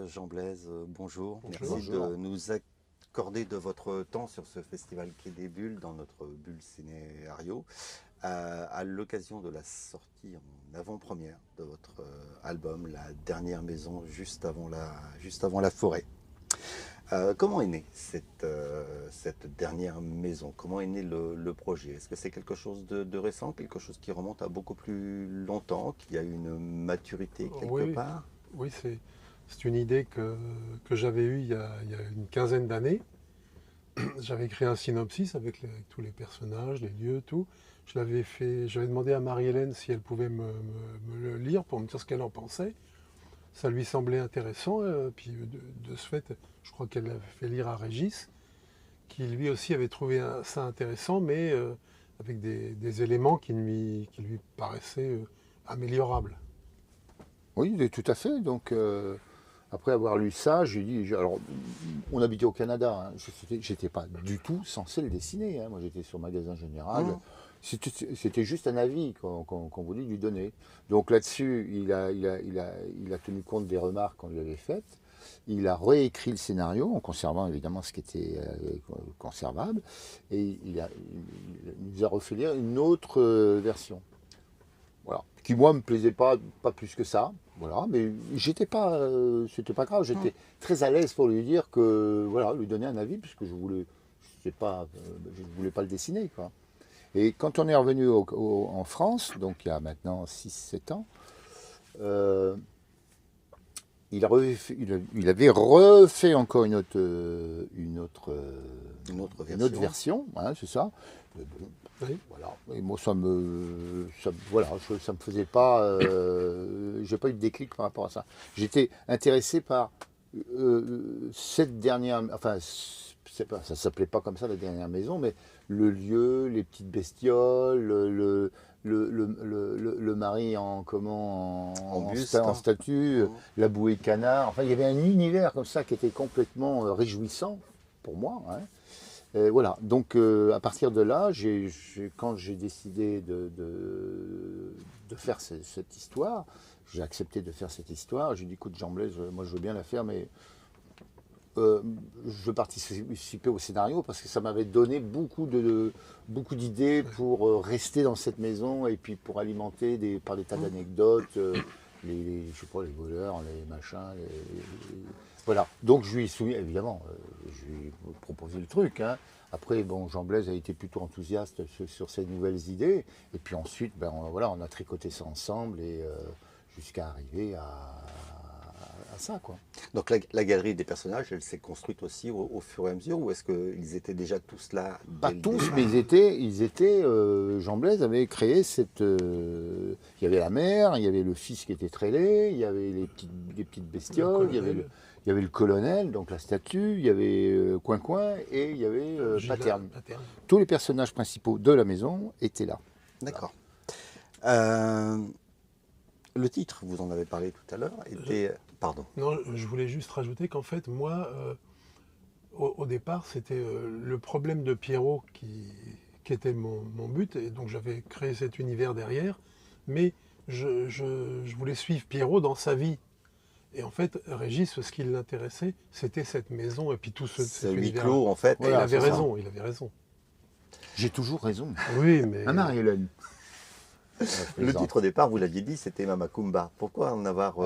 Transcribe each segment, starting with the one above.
Jean Blaise, bonjour. Bonjour. Merci de nous accorder de votre temps sur ce festival Quai des Bulles dans notre bulle Scénario à l'occasion de la sortie en avant-première de votre album La Dernière Maison juste avant la forêt. Comment est née cette dernière maison? Comment est né le projet? Est-ce que c'est quelque chose de récent, quelque chose qui remonte à beaucoup plus longtemps, qu'il y a une maturité quelque Oui, part? oui, c'est une idée que j'avais eue il y a une quinzaine d'années. J'avais écrit un synopsis avec tous les personnages, les lieux, tout. J'avais demandé à Marie-Hélène si elle pouvait me le lire pour me dire ce qu'elle en pensait. Ça lui semblait intéressant, puis de ce fait, je crois qu'elle l'avait fait lire à Régis, qui lui aussi avait trouvé ça intéressant, mais avec des éléments qui lui paraissaient améliorables. Oui, tout à fait. Donc, après avoir lu ça, j'ai dit. Alors, on habitait au Canada. Hein. J'étais pas du tout censé le dessiner. Hein. Moi, j'étais sur Magasin Général. Mmh. C'était juste un avis qu'on voulait lui donner. Donc là-dessus, il a tenu compte des remarques qu'on lui avait faites. Il a réécrit le scénario en conservant évidemment ce qui était conservable. Et il nous a refait lire une autre version. Voilà. Qui moi me plaisait pas plus que ça. Voilà, mais c'était pas grave. J'étais très à l'aise pour lui dire que voilà, lui donner un avis puisque je voulais pas le dessiner quoi. Et quand on est revenu en France, donc il y a maintenant 6-7 ans, il avait refait encore une autre version, hein, c'est ça. Mais bon, Oui. voilà. Et moi, ça me faisait pas. J'ai pas eu de déclic par rapport à ça. J'étais intéressé par cette dernière. Enfin, ça s'appelait pas comme ça la dernière maison, mais le lieu, les petites bestioles, le mari En buste, en statue, la bouée canard. Enfin, il y avait un univers comme ça qui était complètement réjouissant pour moi. Hein. Et voilà, donc à partir de là, quand j'ai décidé de faire cette histoire, j'ai accepté de faire cette histoire. J'ai dit, écoute, Jean Blaise, moi je veux bien la faire, mais je veux participer au scénario parce que ça m'avait donné beaucoup d'idées pour rester dans cette maison et puis pour alimenter par des tas d'anecdotes, je sais pas, les voleurs, les machins, voilà. Donc je lui ai soumis, évidemment, je lui ai proposé le truc. Hein. Après, bon, Jean Blaise a été plutôt enthousiaste sur ces nouvelles idées. Et puis ensuite, on a tricoté ça ensemble et jusqu'à arriver à ça, quoi. Donc la galerie des personnages, elle s'est construite aussi au fur et à mesure, ou est-ce qu'ils étaient déjà tous là Pas dès le tous, départ? mais Jean Blaise avait créé il y avait la mère, il y avait le fils qui était très laid, il y avait les petites bestioles, il y avait le colonel, donc la statue, il y avait Coin et il y avait Paterne. Tous les personnages principaux de la maison étaient là. D'accord. Le titre, vous en avez parlé tout à l'heure, était... Pardon. Non, je voulais juste rajouter qu'en fait, moi, au départ, c'était le problème de Pierrot qui était mon but, et donc j'avais créé cet univers derrière, mais je voulais suivre Pierrot dans sa vie. Et en fait, Régis, ce qui l'intéressait, c'était cette maison et puis tout cet C'est huis univers. clos, en fait. Et il avait c'est ça. raison, il avait raison. J'ai toujours raison. Oui, mais Hein, Marie-Hélène. Le titre au départ, vous l'aviez dit, c'était Mamakumba. Pourquoi en avoir...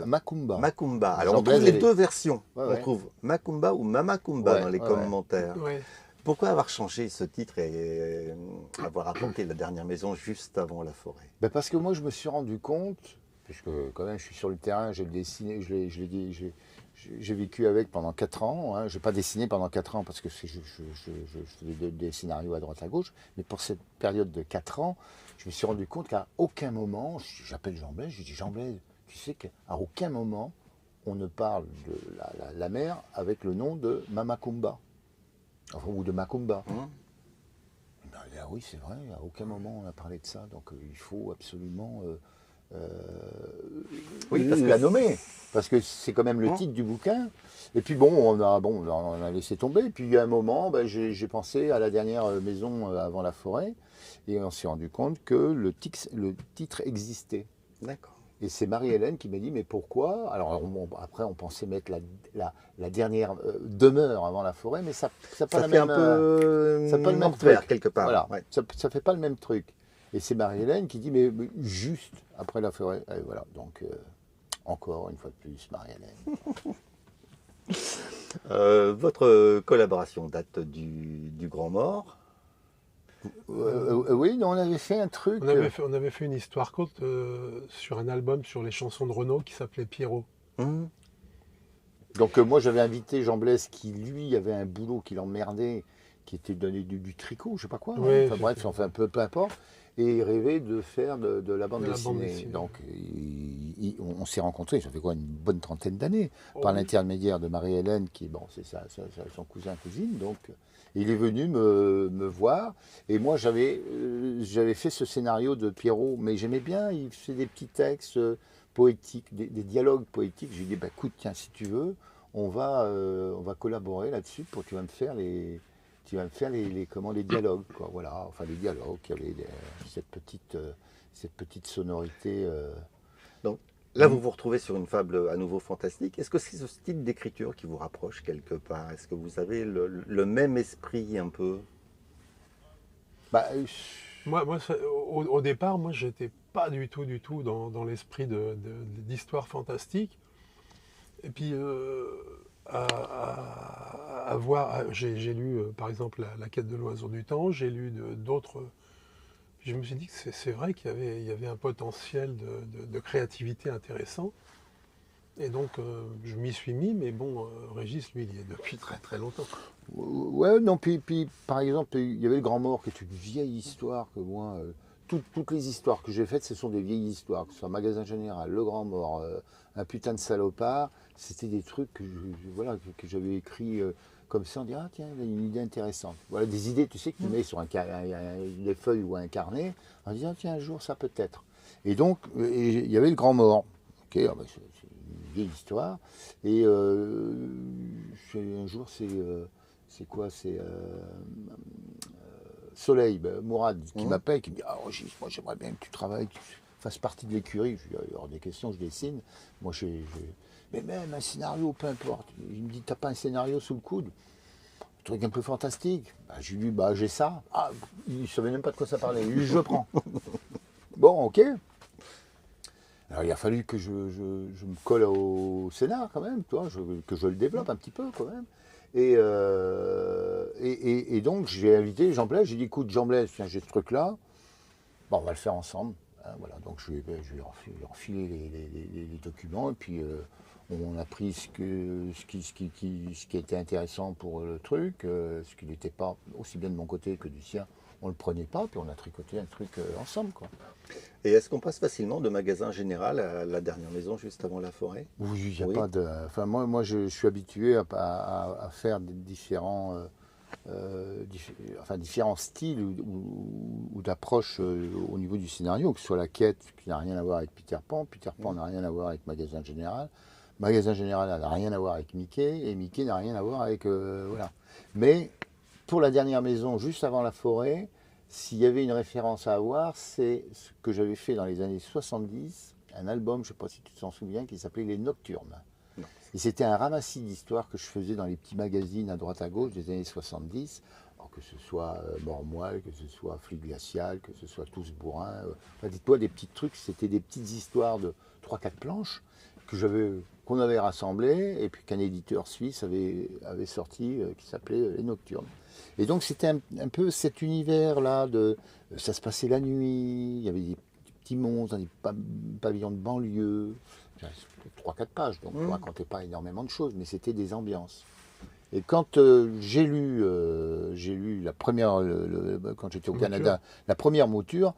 Macumba. Macumba. Alors Jean on trouve Blaise, les deux versions. Ouais, On ouais. trouve Macumba ou Mamakumba Ouais, dans les ouais, commentaires. ouais. Pourquoi avoir changé ce titre et avoir apporté La Dernière Maison juste avant la forêt? Ben parce que moi, je me suis rendu compte, puisque quand même, je suis sur le terrain, j'ai dessiné, j'ai vécu avec pendant 4 ans. Hein. Je n'ai pas dessiné pendant 4 ans parce que je faisais des scénarios à droite à gauche. Mais pour cette période de 4 ans, je me suis rendu compte qu'à aucun moment, j'appelle Jean Blaise, je dis Jean Blaise, tu sais qu'à aucun moment, on ne parle de la mer avec le nom de Mamakumba. Enfin, ou de Macumba. Ben, il dit, ah oui, c'est vrai, à aucun moment on a parlé de ça, donc il faut absolument la nommer, parce que c'est quand même le titre du bouquin. Et puis bon, on a laissé tomber. Puis il y a un moment, ben, j'ai pensé à La Dernière Maison avant la forêt, et on s'est rendu compte que le titre existait. D'accord. Et c'est Marie-Hélène qui m'a dit, mais pourquoi? Alors après, on pensait mettre la dernière demeure avant la forêt, mais ça n'a pas Ça la fait un même, ça a pas peu le même morte vert truc. quelque part. Voilà, Ouais. ça ne fait pas le même truc. Et c'est Marie-Hélène qui dit, mais juste après la forêt. Et voilà, donc encore une fois de plus, Marie-Hélène. Votre collaboration date du Grand Mort. Oui, non, on avait fait un truc. On avait fait une histoire courte sur un album sur les chansons de Renaud qui s'appelait Pierrot. Hum, Donc moi j'avais invité Jean Blaise qui lui avait un boulot qui l'emmerdait, qui était donné du tricot, je sais pas quoi. Hein. Ouais, Enfin bref, enfin un peu importe. Et il rêvait de faire de la bande De la dessinée. bande dessinée. Donc on s'est rencontrés, ça fait quoi, une bonne trentaine d'années, par Oh, l'intermédiaire de Marie-Hélène, qui bon, c'est son cousin, cousine. Donc il est venu me voir. Et moi j'avais fait ce scénario de Pierrot, mais j'aimais bien, il faisait des petits textes poétiques, des dialogues poétiques. Je lui ai dit, bah, écoute, tiens, si tu veux, on va collaborer là-dessus pour tu vas me faire les dialogues, quoi. Voilà, enfin les dialogues, il y avait cette petite sonorité. Donc là, vous vous retrouvez sur une fable à nouveau fantastique. Est-ce que c'est ce style d'écriture qui vous rapproche quelque part? Est-ce que vous avez le même esprit un peu? Bah, au départ, moi, j'étais pas du tout dans l'esprit d'histoire fantastique. Et puis, j'ai lu, par exemple, la quête de l'oiseau du temps, j'ai lu d'autres. Je me suis dit que c'est vrai il y avait un potentiel de créativité intéressant. Et donc, je m'y suis mis, mais bon, Régis, lui, il y est depuis très très longtemps. ouais, non, puis par exemple, il y avait le Grand Mort, qui est une vieille histoire que moi, toutes les histoires que j'ai faites, ce sont des vieilles histoires, que ce soit Magasin Général, Le Grand Mort, Un putain de salopard, c'était des trucs voilà, que j'avais écrits comme ça, on dit, ah tiens, il y a une idée intéressante. Voilà, des idées, tu sais, que tu mets sur des feuilles ou un carnet, en disant, tiens, un jour, ça peut être. Et donc, il y avait le Grand Mort. Ok, ah bah, c'est une vieille histoire. Et un jour, c'est quoi? C'est Soleil, Mourad, qui m'appelle, qui me dit, ah Régis, moi j'aimerais bien que tu travailles, que tu fasses partie de l'écurie. Je lui dis, hors des questions, je dessine. Moi, mais même un scénario, peu importe. Il me dit, t'as pas un scénario sous le coude? Un truc un peu fantastique. Bah, je lui dis, bah j'ai ça. Ah, il ne savait même pas de quoi ça parlait. Il dit, je prends. Bon, ok. Alors il a fallu que je me colle au scénar quand même, toi, que je le développe un petit peu quand même. Et donc j'ai invité Jean Blaise, j'ai dit écoute Jean Blaise, tiens, j'ai ce truc-là, bon, on va le faire ensemble. Hein, voilà. Donc je lui ai enfilé les documents et puis on a pris ce qui était intéressant pour le truc, ce qui n'était pas aussi bien de mon côté que du sien. On ne le prenait pas, puis on a tricoté un truc ensemble, quoi. Et est-ce qu'on passe facilement de Magasin Général à la dernière maison juste avant la forêt? Oui, il n'y a Oui. pas de. Enfin, moi je suis habitué à faire des différents styles ou d'approches au niveau du scénario, que ce soit la quête qui n'a rien à voir avec Peter Pan n'a rien à voir avec Magasin Général n'a rien à voir avec Mickey, et Mickey n'a rien à voir avec. Voilà. Mais pour la dernière maison, juste avant la forêt, s'il y avait une référence à avoir, c'est ce que j'avais fait dans les années 70, un album, je ne sais pas si tu t'en souviens, qui s'appelait Les Nocturnes. Non. Et c'était un ramassis d'histoires que je faisais dans les petits magazines à droite à gauche des années 70, alors que ce soit Mormoile, que ce soit Fluide Glacial, que ce soit Tous Bourrins. Enfin, dis-toi, des petits trucs, c'était des petites histoires de 3-4 planches qu'on avait rassemblées et puis qu'un éditeur suisse avait sorti qui s'appelait Les Nocturnes. Et donc c'était un peu cet univers-là, ça se passait la nuit, il y avait des petits monstres, des pavillons de banlieue, 3-4 pages, donc je ne racontais pas énormément de choses, mais c'était des ambiances. Et quand j'ai lu la première, quand j'étais au Canada, la première mouture,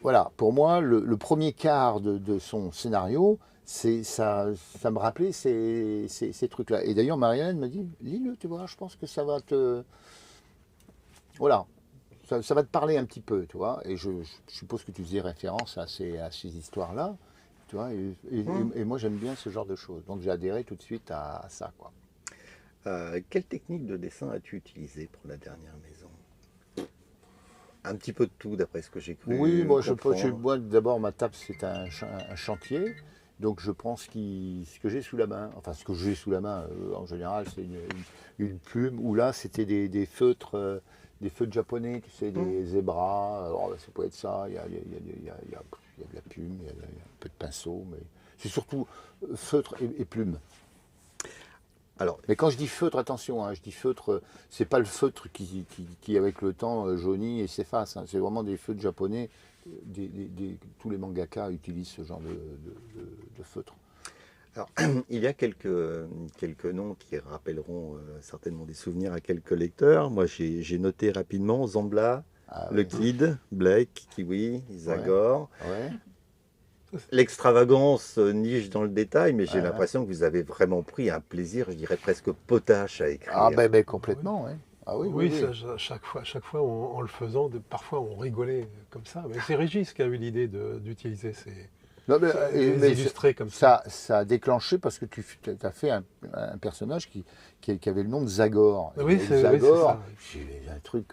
voilà, pour moi, le premier quart de son scénario, ça me rappelait ces trucs-là. Et d'ailleurs, Marianne m'a dit, lis-le, tu vois, je pense que ça va te... Voilà, ça va te parler un petit peu, tu vois. Et je suppose que tu faisais référence à ces histoires-là, tu vois. Et moi, j'aime bien ce genre de choses. Donc, j'ai adhéré tout de suite à ça, quoi. Quelle technique de dessin as-tu utilisée pour la dernière maison? Un petit peu de tout, d'après ce que j'ai cru Oui, moi, comprendre. moi, d'abord, ma table, c'est un chantier. Donc, je pense ce que j'ai sous la main, enfin, ce que j'ai sous la main, en général, c'est une plume, ou là, c'était des feutres japonais, tu sais, des zébras. Alors, ça peut être ça, il y a de la plume, il y a un peu de pinceau, mais c'est surtout feutre et plume. Alors, Mais quand je dis feutre, attention, hein, je dis feutre, c'est pas le feutre qui, avec le temps, jaunit et s'efface, hein. C'est vraiment des feutres japonais. Tous les mangaka utilisent ce genre de feutre. alors, il y a quelques noms qui rappelleront certainement des souvenirs à quelques lecteurs. Moi, j'ai noté rapidement Zambla, Ah Le ouais, Kid, Blake, Kiwi, Zagor. ouais. L'extravagance niche dans le détail, mais j'ai Ouais, ouais. l'impression que vous avez vraiment pris un plaisir, je dirais presque potache à Ah écrire. ben complètement, ouais. Ah oui, oui, Oui, oui. ça, chaque fois en le faisant, parfois on rigolait comme ça. Mais c'est Régis qui a eu l'idée d'utiliser Non, mais, les illustrés comme ça. ça a déclenché parce que tu as fait un personnage qui avait le nom de Zagor. Oui, Et c'est Zagor, ça. c'est un truc,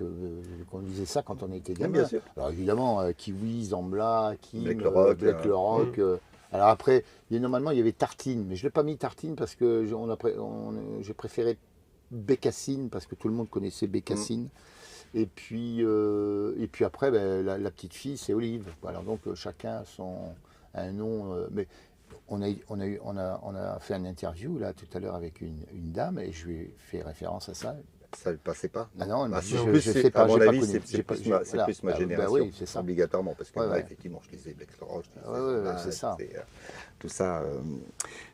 qu'on disait ça quand on était Oui, bien gamin. sûr. Alors évidemment, Kiwi, Zambla, Kim, Black le Rock, Black le Rock. Alors après, normalement, il y avait Tartine, mais je ne l'ai pas mis Tartine parce que j'ai préféré Bécassine parce que tout le monde connaissait Bécassine. Et puis après, ben, la petite fille, c'est Olive. Alors donc chacun a un nom. Mais on a fait une interview là tout à l'heure avec une dame et je lui ai fait référence à ça. Ça ne passait pas. Ah non, Bah, mais si, je en plus, sais pas, à mon j'ai pas avis, connu. c'est plus, ma voilà. Bah génération, oui, c'est ça. obligatoirement, parce que Ouais, moi, ouais. effectivement, je lisais Black le Rock, je lisais Ouais, ouais, Zambla, c'est ça. je lisais, tout ça.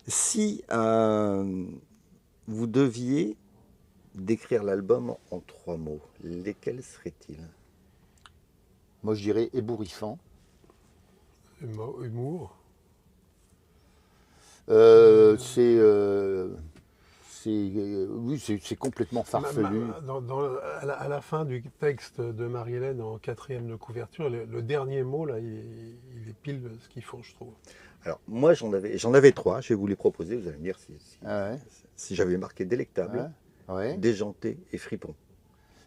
Si vous deviez décrire l'album en 3 mots, lesquels seraient-ils? Moi, je dirais ébouriffant. Humour. Oui, c'est complètement farfelu. À la fin du texte de Marie-Hélène en 4e de couverture, le dernier mot, là, il est pile ce qu'il faut, je trouve. Alors, moi, j'en avais 3, je vais vous les proposer, vous allez me dire Ah ouais, si j'avais marqué délectable, ouais. déjanté et fripon.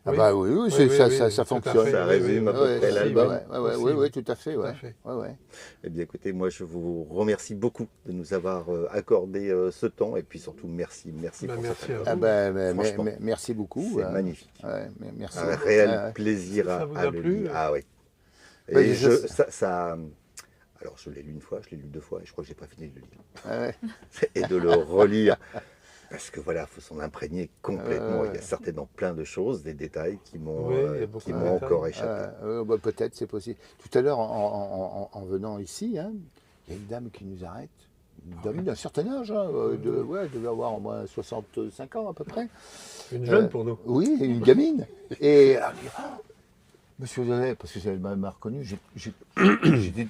Ah Oui. bah oui, oui, Oui, oui, ça oui, tout à fonctionne. fait. Ça Oui, résume oui, à peu oui, près aussi, l'album. oui. Oui, Aussi, oui, tout à fait, tout ouais. à fait. Ouais, ouais. Eh bien, écoutez, moi, je vous remercie beaucoup de nous avoir accordé ce temps, et puis surtout, merci Ben, pour merci cet à album. Ah vous. ben, Franchement, merci beaucoup. c'est magnifique. Ouais, merci. Un réel Ouais, ouais. plaisir Ça vous à a le plu? lire. Ah oui. Ben, Et je- alors, je l'ai lu une fois, je l'ai lu 2 fois, et je crois que j'ai pas fini de le lire. Ouais. Et de le relire. Parce que voilà, il faut s'en imprégner complètement. Ouais. Il y a certainement plein de choses, des détails qui m'ont Oui, il y a beaucoup qui de m'ont détails. encore échappé. Bah, peut-être, c'est possible. Tout à l'heure, en venant ici, hein, il y a une dame qui nous arrête. Une dame d'un certain âge, hein, ouais, elle devait avoir au moins 65 ans à peu près. Une jeune pour nous. Oui, une gamine. Et elle dit, oh, Monsieur Daudet, parce que m'a reconnu,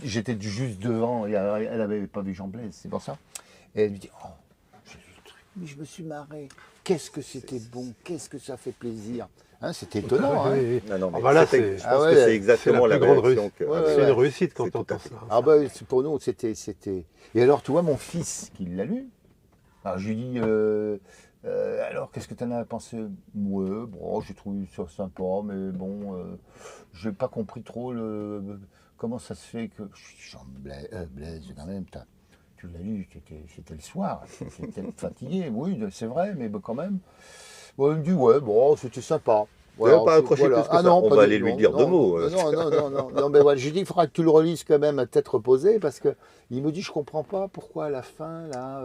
j'étais juste devant, et elle n'avait pas vu Jean Blaise, c'est pour ça. Et elle lui dit, oh, j'ai lu le truc, mais je me suis marré. Qu'est-ce que c'était bon, qu'est-ce que ça fait plaisir. Hein, c'était étonnant. Hein. Oui, oui. Non, non, mais Ah bah là, je c'est pense ouais, que c'est c'est exactement la la plus grande réaction réussite. que. Ouais, ah, C'est ouais. une réussite quand C'est on tout à entend fait. ça. Ah bah pour nous, c'était. Et alors, tu vois, mon fils qui l'a lu, alors je lui dis, alors qu'est-ce que tu en as pensé? Ouais, bon, j'ai trouvé ça sympa, mais bon, j'ai pas compris trop comment ça se fait que. Je suis Jean Blaise, quand même, tu l'as lu, c'était le soir, c'était fatigué, oui, c'est vrai, mais bon, quand même. Bon, il me dit, ouais, bon, c'était sympa. Voilà, pas accroché plus que ça. On va aller lui dire 2 mots. Non, mais voilà, j'ai dit, il faudra que tu le relises quand même à tête reposée, parce que il me dit, je comprends pas pourquoi à la fin, là,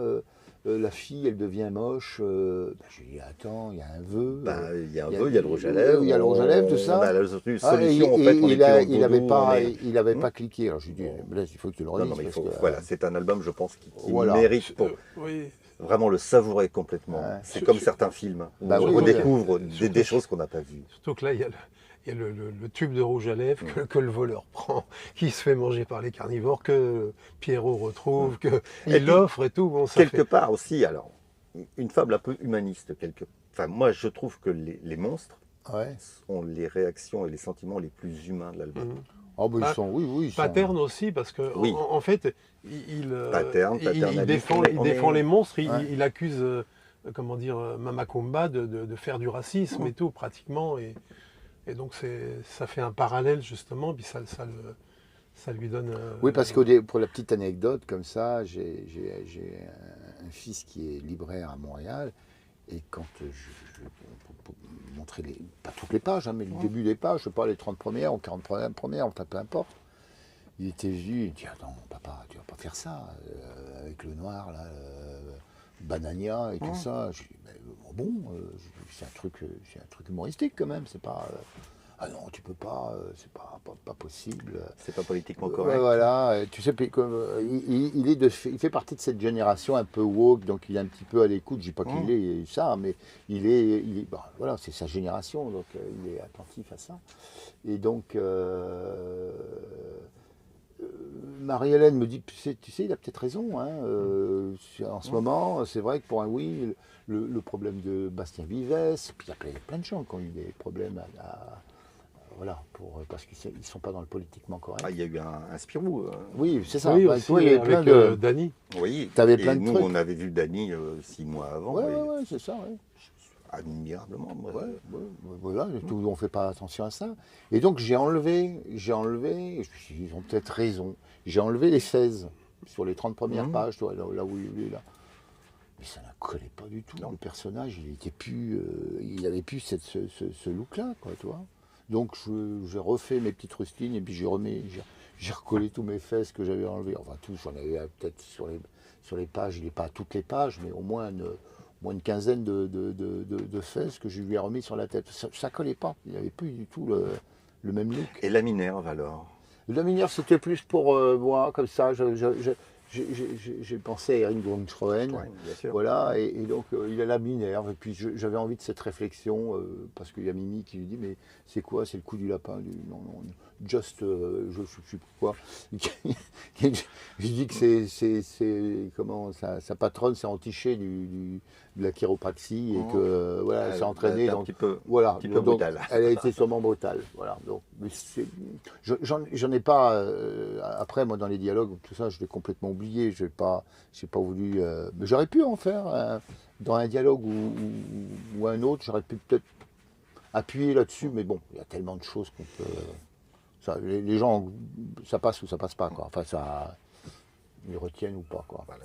la fille, elle devient moche. Je lui dis, attends, il y a un vœu. Bah, il y a un vœu, il y a le rouge à lèvres. Il y a le rouge à lèvres, tout ça. On a la solution, Ah, en fait, on est plus dans le il n'avait doudou, pas, on est- il avait pas cliqué. Alors je lui dis, Blaise, il faut que tu le Non, relises. non, mais il parce faut, que, voilà, c'est un album, je pense, qui Voilà. mérite pour Oui, vraiment le savourer complètement. Ouais. C'est Sur- comme sur- certains films où Bah on oui, redécouvre oui. des choses qu'on n'a pas vues. surtout que là, il y a le tube de rouge à lèvres que le voleur prend, qui se fait manger par les carnivores, que Pierrot retrouve, Et qu'il puis, l'offre et tout. Bon, ça Quelque fait... part aussi, alors, une fable un peu humaniste. Enfin, moi, je trouve que les monstres Ouais. ont les réactions et les sentiments les plus humains de l'album. Mhm. Oh, bah, Ah, ils sont, oui, ils sont. Paterne aussi, parce que Oui. en fait, il défend les monstres, Ouais. il accuse, comment dire, Mamakumba de faire du racisme et tout, pratiquement. Et Et donc ça fait un parallèle justement, puis ça lui donne. Oui, parce pour la petite anecdote, comme ça, j'ai un fils qui est libraire à Montréal, et quand pour montrer pas toutes les pages, hein, mais le début des pages, je sais pas, les 30 premières ou 40 premières, enfin, peu importe, il était venu, il dit, attends, papa, tu vas pas faire ça, avec le noir, là, Banania et tout ça. Je dis, bon, c'est un truc humoristique quand même, c'est pas... ah non, tu peux pas, c'est pas possible. C'est pas politiquement correct. Voilà, tu sais, il fait partie de cette génération un peu woke, donc il est un petit peu à l'écoute. Je dis pas qu'il est ça, mais bah, voilà, c'est sa génération, donc il est attentif à ça. Et donc, Marie-Hélène me dit, tu sais, il a peut-être raison. Hein, en ce moment, c'est vrai que pour un oui, le problème de Bastien Vives, puis il y a plein de gens qui ont eu des problèmes voilà, parce qu'ils ne sont pas dans le politiquement correct. Ah, il y a eu un Spirou. Oui, c'est ça. Oui, Bah, aussi, toi, il y avait avec plein de... Dany. Oui, T'avais et plein de nous, trucs. on avait vu Dany 6 mois avant. Ouais, et ouais, c'est ça, ouais. admirablement. Moi. Voilà, on ne fait pas attention à ça. Et donc j'ai enlevé, et je me suis dit, ils ont peut-être raison. J'ai enlevé les 16 sur les 30 premières pages, toi, là où il est là. Mais ça ne collait pas du tout. Le personnage, il avait plus ce look-là, quoi, tu vois. Donc j'ai refait mes petites rustines et puis j'ai recollé tous mes fesses que j'avais enlevés. Enfin tous, j'en avais peut-être sur les pages, il n'est pas à toutes les pages, mais au moins une quinzaine de fesses que je lui ai remis sur la tête. Ça ne collait pas, il n'avait plus du tout le même look. Et la Minerve alors? La Minerve, c'était plus pour moi, comme ça. J'ai pensé à Eric Grundschroen, bien sûr. voilà, et donc il a la Minerve, et puis j'avais envie de cette réflexion, parce qu'il y a Mimi qui lui dit, mais c'est quoi, c'est le coup du lapin, non, just, je ne sais plus quoi. Je dis que c'est comment, sa patronne s'est entichée de la chiropraxie, et que voilà, elle s'est entraînée, donc voilà, petit peu donc brutale. elle a été sûrement brutale, voilà, donc j'en ai pas, après moi dans les dialogues, tout ça je l'ai complètement oublié, j'ai pas voulu, mais j'aurais pu en faire dans un dialogue ou un autre, j'aurais pu peut-être appuyer là-dessus, mais bon, il y a tellement de choses qu'on peut, les gens, ça passe ou ça passe pas, quoi. Enfin ça, ils retiennent ou pas, quoi. Voilà,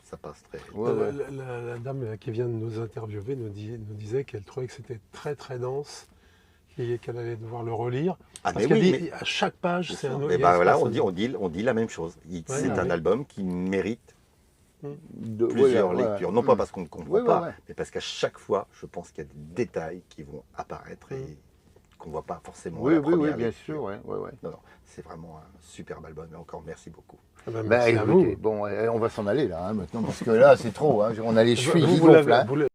ça passe très vite. Ouais. La dame qui vient de nous interviewer nous disait qu'elle trouvait que c'était très très dense et qu'elle allait devoir le relire. Ah, parce qu'elle dit à chaque page, c'est un autre. Et ben voilà, on dit la même chose. C'est un album qui mérite plusieurs lectures. Non pas parce qu'on ne comprend pas, mais parce qu'à chaque fois, je pense qu'il y a des détails qui vont apparaître et qu'on ne voit pas forcément. Oui, bien sûr. Ouais. Non, c'est vraiment un superbe album. Et encore, merci beaucoup. Merci à vous. Bon, on va s'en aller là, hein, maintenant, parce que là, c'est trop. Hein, on a les chevilles qui vous gonflent.